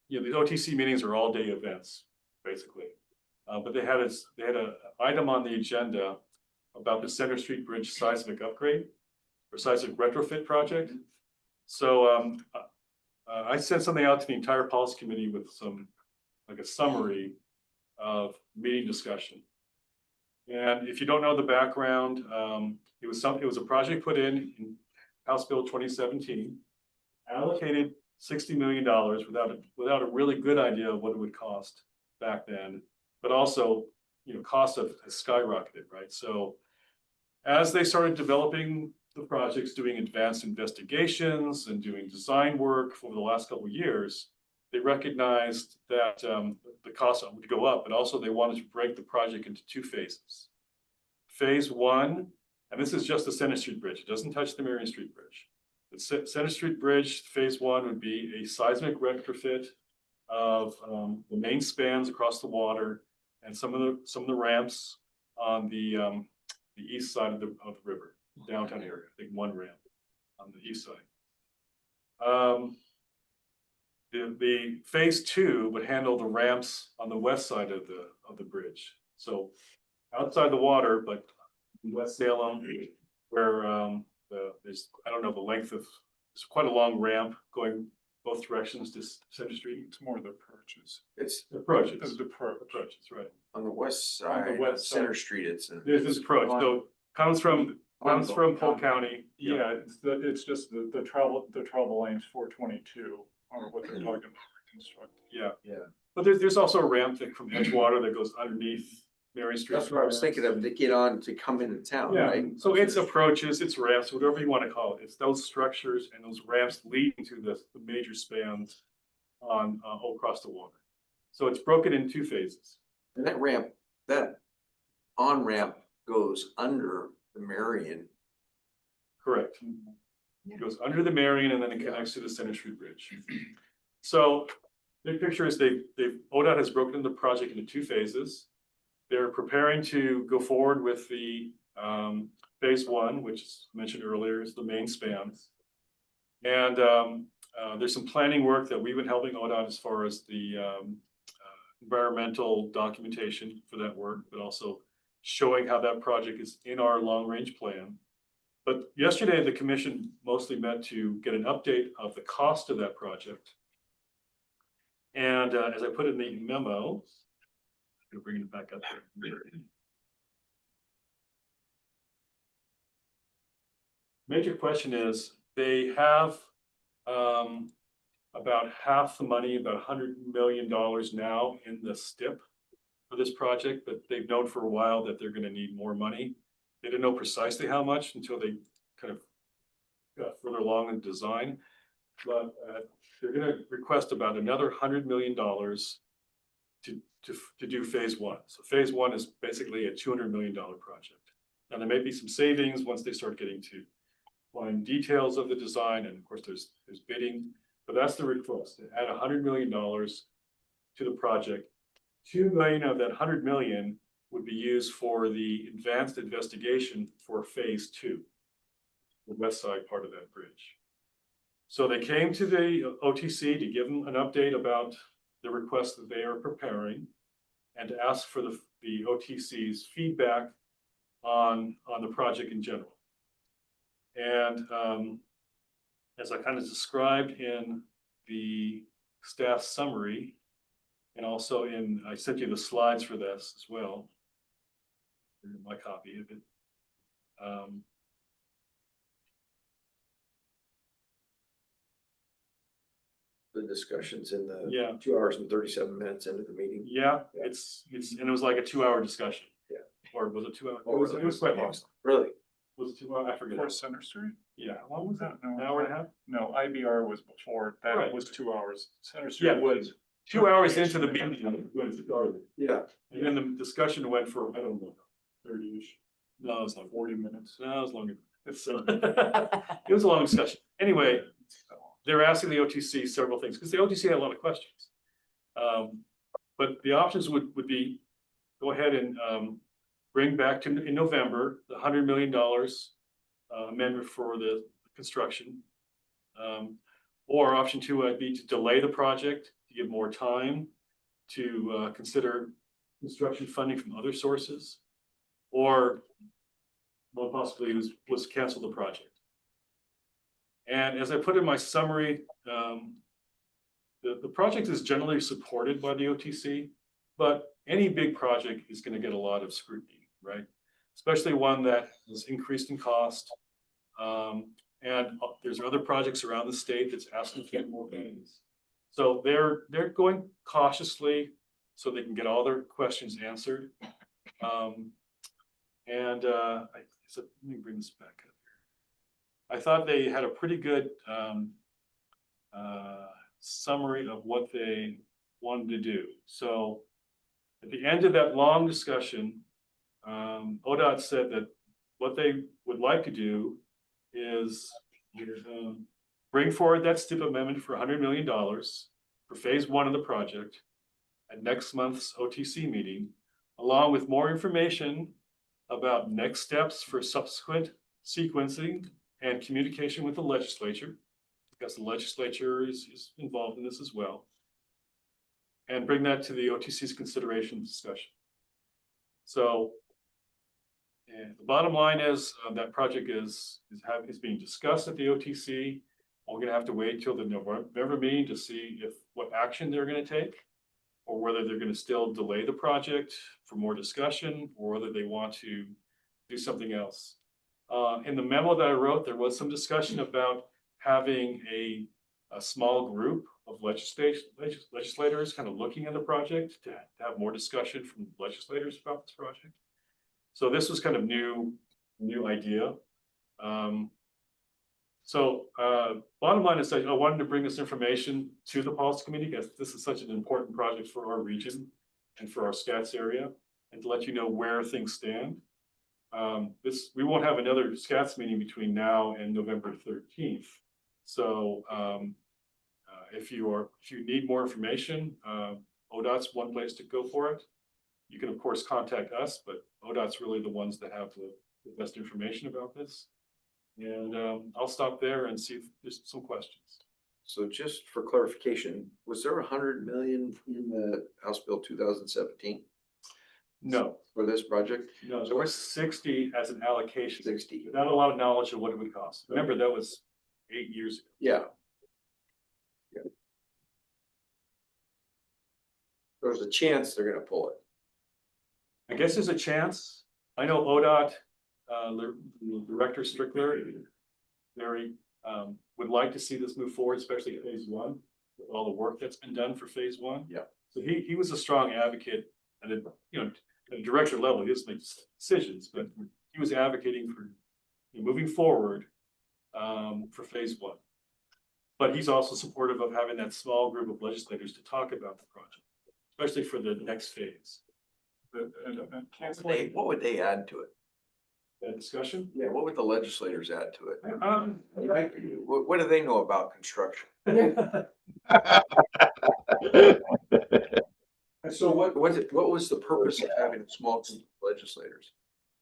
The OTC meetings are all-day events, basically. But they had an item on the agenda about the Center Street Bridge seismic upgrade or seismic retrofit project. So I sent something out to the entire policy committee with a summary of meeting discussion. And if you don't know the background, it was a project put in House Bill 2017, allocated $60 million without a really good idea of what it would cost back then, but also, costs have skyrocketed, right? So as they started developing the projects, doing advanced investigations and doing design work for the last couple of years, they recognized that the cost would go up, but also they wanted to break the project into 2 phases. Phase 1, and this is just the Center Street Bridge. It doesn't touch the Marion Street Bridge. The Center Street Bridge, phase 1 would be a seismic retrofit of the main spans across the water and some of the ramps on the east side of the river, downtown area. I think 1 ramp on the east side. The phase 2 would handle the ramps on the west side of the bridge. So outside the water, but in West Salem, where, there's, I don't know, the length of, it's quite a long ramp going both directions to Center Street. It's more the approaches. It's Approaches, The approach. approaches, right. on the west On the side, west Center side. Street, it's a. There's this approach, so comes from Polk County. Yeah, it's just the travel lanes 422 or what they're talking about constructing. Yeah, Yeah. but there's also a ramp that from Edgewater that goes underneath Mary Street. That's what I was thinking of, to get on, to come into town, Yeah, right? so it's approaches, it's ramps, whatever you want to call it. It's those structures and those ramps leading to the major spans on, all across the water. So it's broken in two phases. And that ramp, that on-ramp goes under the Marion. Correct. It goes under the Marion and then it connects to the Center Street Bridge. So the picture is ODOT has broken the project into two phases. They're preparing to go forward with the phase one, which is mentioned earlier, is the main spans. And there's some planning work that we've been helping ODOT as far as the environmental documentation for that work, but also showing how that project is in our long-range plan. But yesterday, the commission mostly met to get an update of the cost of that project. And as I put in the memo, I'm gonna bring it back up here. Major question is, they have about half the money, about $100 million now in the STIP for this project, but they've known for a while that they're gonna need more money. They didn't know precisely how much until they kind of got further along in design. But they're gonna request about another $100 million to do phase one. So phase one is basically a $200 million project. Now there may be some savings once they start getting to find details of the design, and of course there's bidding, but that's the request, to add $100 million to the project. 2 million of that 100 million would be used for the advanced investigation for phase two, the west side part of that bridge. So they came to the OTC to give them an update about the request that they are preparing and to ask for the OTC's feedback on the project in general. And as I kind of described in the staff summary, and also I sent you the slides for this as well, my copy of it. The discussions in the Yeah. 2 hours and 37 minutes into the meeting. Yeah, it's and it was like a 2-hour discussion. Yeah. Or was it 2 hours? Oh, It was quite long. Really? Was it 2 hours? I forget. Before Center Street? Yeah, how long was that? No, An hour and a half? No, IBR was before, that Right. was 2 hours. Center Yeah, Street it was. was 2 hours into the meeting when it started. Yeah. And then the discussion went for, I don't know, 30-ish. No, it was like 40 minutes. No, it was longer. It's it was a long discussion. Anyway, they're asking the OTC several things because the OTC had a lot of questions. But the options would be go ahead and bring back to in November the $100 million amendment for the construction. Or option two would be to delay the project to give more time to consider construction funding from other sources, or one possibility was cancel the project. And as I put in my summary, the project is generally supported by the OTC, but any big project is going to get a lot of scrutiny, right? Especially one that is increased in cost. And there's other projects around the state that's asking for more things. So they're going cautiously so they can get all their questions answered. So let me bring this back up here. I thought they had a pretty good summary of what they wanted to do. So at the end of that long discussion, ODOT said that what they would like to do is bring forward that STIP amendment for $100 million for phase one of the project at next month's OTC meeting, along with more information about next steps for subsequent sequencing and communication with the legislature, because the legislature is involved in this as well, and bring that to the OTC's consideration and discussion. So And the bottom line is, that project is being discussed at the OTC. We're gonna have to wait till the November meeting to see what action they're gonna take, or whether they're gonna still delay the project for more discussion, or whether they want to do something else. In the memo that I wrote, there was some discussion about having a small group of legislators kind of looking at the project to have more discussion from legislators about this project. So this was kind of new idea. Bottom line is that I wanted to bring this information to the policy committee because this is such an important project for our region and for our SKATS area, and to let you know where things stand. We won't have another SKATS meeting between now and November 13th. So if you need more information, ODOT's one place to go for it. You can of course contact us, but ODOT's really the ones that have the best information about this. And I'll stop there and see if there's some questions. So just for clarification, was there 100 million in the House Bill 2017 No, for this project? no, there was 60 as an allocation. 60. Without a lot of knowledge of what it would cost. Remember, that was 8 years ago. Yeah. Yeah. There's a chance they're gonna pull it. I guess there's a chance. I know ODOT, Director Strickler, very would like to see this move forward, especially phase one, with all the work that's been done for phase one. Yeah. So he was a strong advocate at a, at a director level. He doesn't make decisions, but he was advocating for moving forward for phase one. But he's also supportive of having that small group of legislators to talk about the project, especially for the next phase. What would they add to it? That discussion? Yeah, what would the legislators add to it? Right. What do they know about construction? So what was the purpose of having a small group of legislators?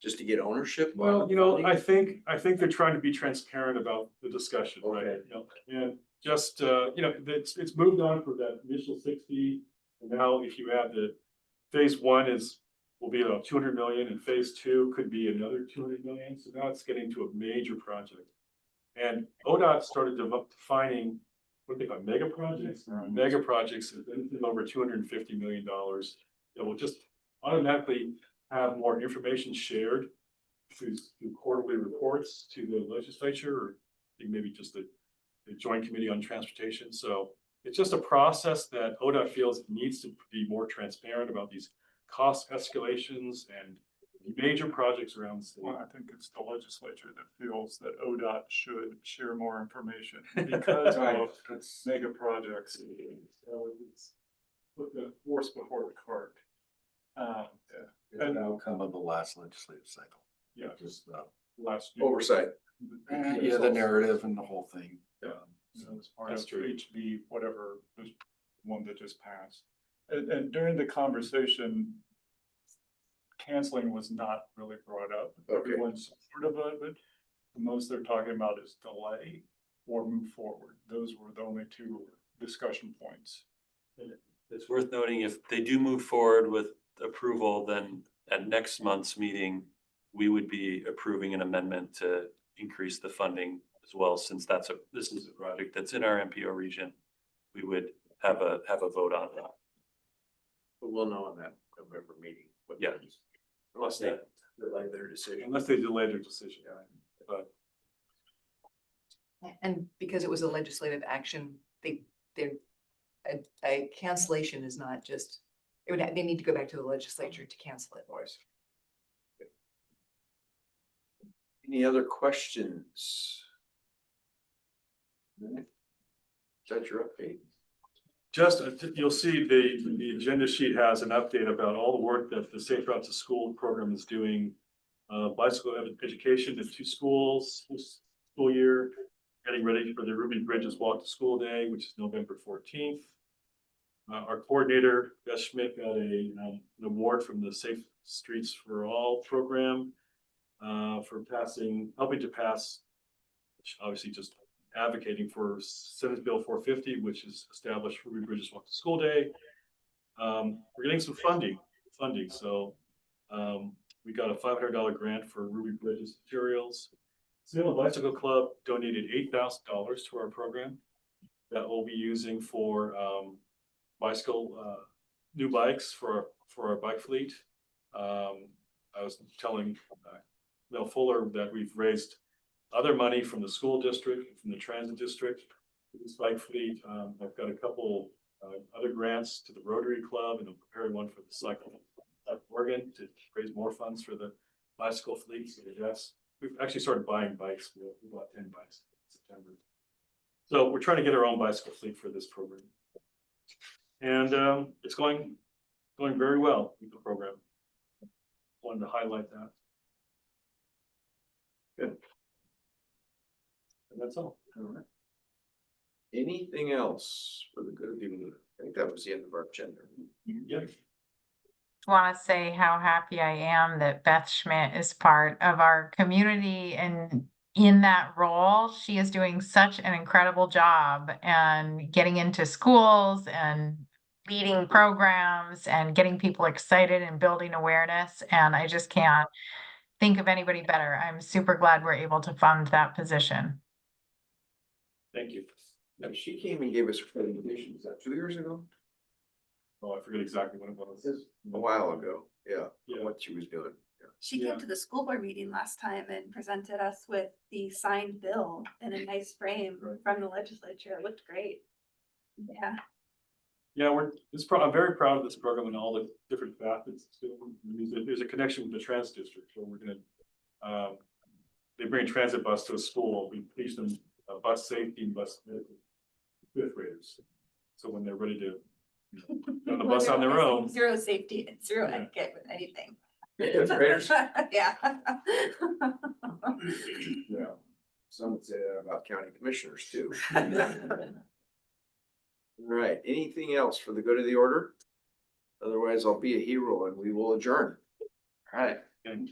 Just to get ownership? Well, I think they're trying to be transparent about the discussion, right? Okay. And just, it's moved on for that initial 60. And now if you add the phase one will be about 200 million, and phase two could be another 200 million. So now it's getting to a major project. And ODOT started defining what they call mega projects. Mega projects is anything over $250 million that will just automatically have more information shared through quarterly reports to the legislature, or maybe just the Joint Committee on Transportation. So it's just a process that ODOT feels needs to be more transparent about these cost escalations and major projects around the state. Well, I think it's the legislature that feels that ODOT should share more information because of mega projects. So it's put the horse before the cart. It's an outcome of the last legislative cycle. Yeah, Just last year. Oversight. yeah, the narrative and the whole thing. Yeah. So it's part That's of true. HB, whatever, the one that just passed. And during the conversation, canceling was not really brought up. Okay. Everyone's supportive of it. The most they're talking about is delay or move forward. Those were the only two discussion points. It's worth noting, if they do move forward with approval, then at next month's meeting, we would be approving an amendment to increase the funding as well, since this is a project that's in our MPO region. We would have a vote on that. But we'll know in that November meeting. Yeah. Unless they delay their decision. Unless they delay their decision. But And because it was a legislative action, a cancellation is not just, they need to go back to the legislature to cancel it. Any other questions? Is that your update? just, you'll see the agenda sheet has an update about all the work that the Safe Route to School program is doing. Bicycle education to 2 schools this school year, getting ready for the Ruby Bridges Walk to School Day, which is November 14th. Our coordinator, Beth Schmidt, got an award from the Safe Streets for All program for helping to pass, obviously just advocating for Senate Bill 450, which is established Ruby Bridges Walk to School Day. We're getting some funding. So we got a $500 grant for Ruby Bridges materials. Salem Bicycle Club donated $8,000 to our program that we'll be using for new bikes for our bike fleet. I was telling Mel Fuller that we've raised other money from the school district, from the transit district, for this bike fleet. I've got a couple other grants to the Rotary Club, and I'm preparing one for the Cycle of Oregon to raise more funds for the bicycle fleet. So yes, we've actually started buying bikes. We bought 10 bikes in September. So we're trying to get our own bicycle fleet for this program. And it's going very well with the program. Wanted to highlight that. Good. And that's all. All right. Anything else for the good of the community? I think that was the end of our agenda. Yeah. Want to say how happy I am that Beth Schmidt is part of our community, and in that role, she is doing such an incredible job and getting into schools and leading programs and getting people excited and building awareness. And I just can't think of anybody better. I'm super glad we're able to fund that position. Thank you. Now, she came and gave us a presentation, was that 2 years ago? Oh, I forget exactly when it was. A while ago, yeah, Yeah. what she was doing. Yeah. She Yeah. came to the school board meeting last time and presented us with the signed bill in a nice frame Right. from the legislature. It looked great. Yeah. Yeah, I'm very proud of this program and all the different facets. So there's a connection with the transit district, so we're gonna, they bring a transit bus to a school, we teach them bus safety and bus fifth graders. So when they're ready to go on the bus on their own. Zero safety and zero Yeah. etiquette with anything. Fifth graders? Yeah. Yeah. Some would say that about county commissioners too. All right, anything else for the good of the order? Otherwise, I'll be a hero and we will adjourn. All right. And